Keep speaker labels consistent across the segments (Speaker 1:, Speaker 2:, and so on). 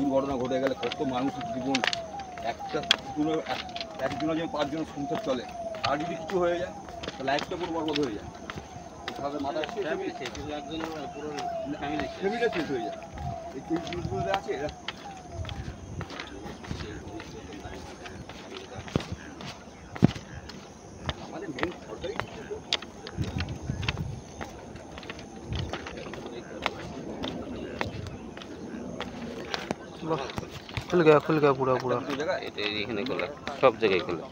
Speaker 1: দুর্ঘটনা ঘটে গেলে কত মানুষের জীবন, একটা একজনের জন্য 5 জন সংসার চলে, আর যদি কিছু হয়ে যায় তাহলে একটা পুরো বরবাদ হয়ে যায়, তাহলে মাথায় ফ্যামিলিটা শেষ হয়ে যায়। এই জিনিসগুলো আছে এরা আমাদের মেন সরকারি
Speaker 2: खुल गया पूरा
Speaker 3: এখানে খোলা, সব জায়গায় খোলা।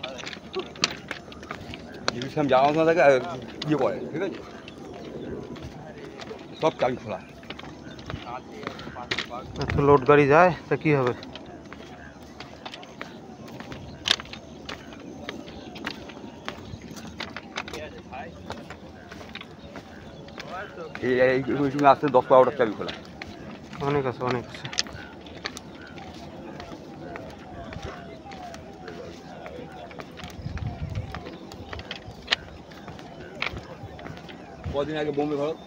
Speaker 1: জিনিসটা যাওয়া না থাকে ইয়ে করে, ঠিক আছে, সব চাবি খোলা।
Speaker 2: तो लोड गाड़ी जाए तो की হবে?
Speaker 1: এই আসতে 10-12টা চাবি খোলা।
Speaker 2: অনেক আছে অনেক আছে।
Speaker 1: কদিন আগে বোম্বে ভারত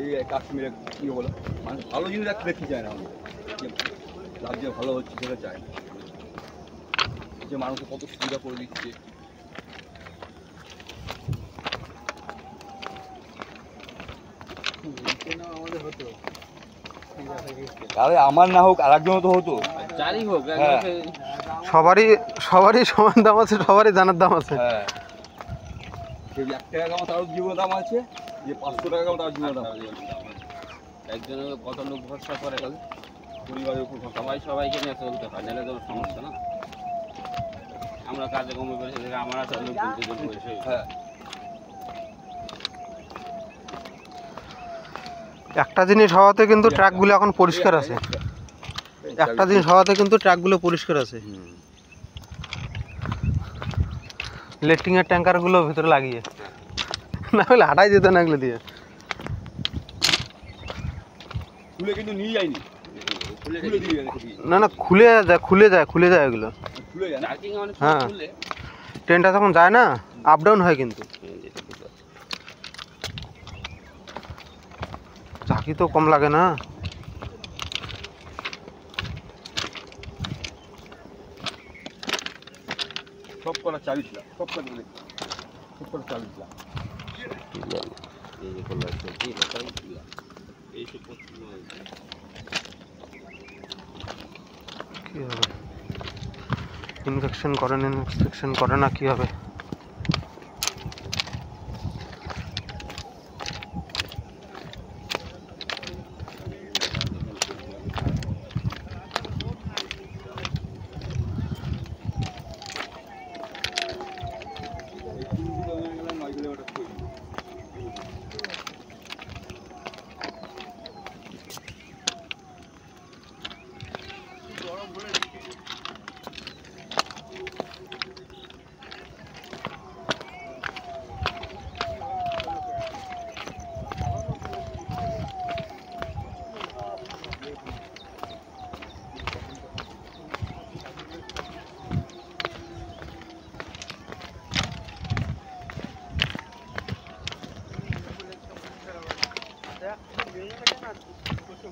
Speaker 1: এই কাশ্মীরে ইয়ে বলো, মানুষ ভালো জিনিস দেখতে চায় না, রাজ্যে ভালো হচ্ছে সেটা চায়, যে মানুষের কত সুবিধা করে দিচ্ছে। আরে আমার না হোক আর একজনও তো হতো,
Speaker 3: যারই হোক,
Speaker 2: সবারই সমান দাম আছে, সবারই জানার দাম আছে।
Speaker 1: হ্যাঁ, কেউ 1 টাকা কামা তারও জীবনের দাম আছে, যে 500 টাকা কামা তার জীবনের দাম আছে।
Speaker 3: একজনের কত লোক ভরসা করে,
Speaker 1: পরিবারের উপর
Speaker 3: সবাইকে নিয়ে চলতে হয়, নাহলে তো সমস্যা না। আমরা কাজে কমে পেরেছি, আমার আসলে লোক
Speaker 1: হ্যাঁ,
Speaker 2: একটা জিনিস হওয়াতে কিন্তু ট্রাকগুলো এখন পরিষ্কার আছে, একটা জিনিস হওয়াতে কিন্তু ট্রাকগুলো পরিষ্কার আছে। লেট্রিনের ট্যাঙ্কারগুলো ভিতরে লাগিয়ে, না হলে হাঁটাই যেত না এগুলো দিয়ে।
Speaker 1: খুলে কিন্তু নিয়ে যায়নি, খুলে দিয়ে
Speaker 2: না না, খুলে যায় এগুলো।
Speaker 1: খুলে যায় না,
Speaker 2: হ্যাঁ, ট্রেনটা যখন যায় না আপ ডাউন হয়, কিন্তু ঝাঁকি তো কম লাগে না।
Speaker 1: সব করা চাবি ছিল, সব করা চাবি ছিল।
Speaker 2: কি হবে, ইনফেকশন করে না কি হবে?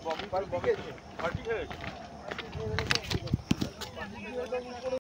Speaker 1: बॉक्स पर बॉक्स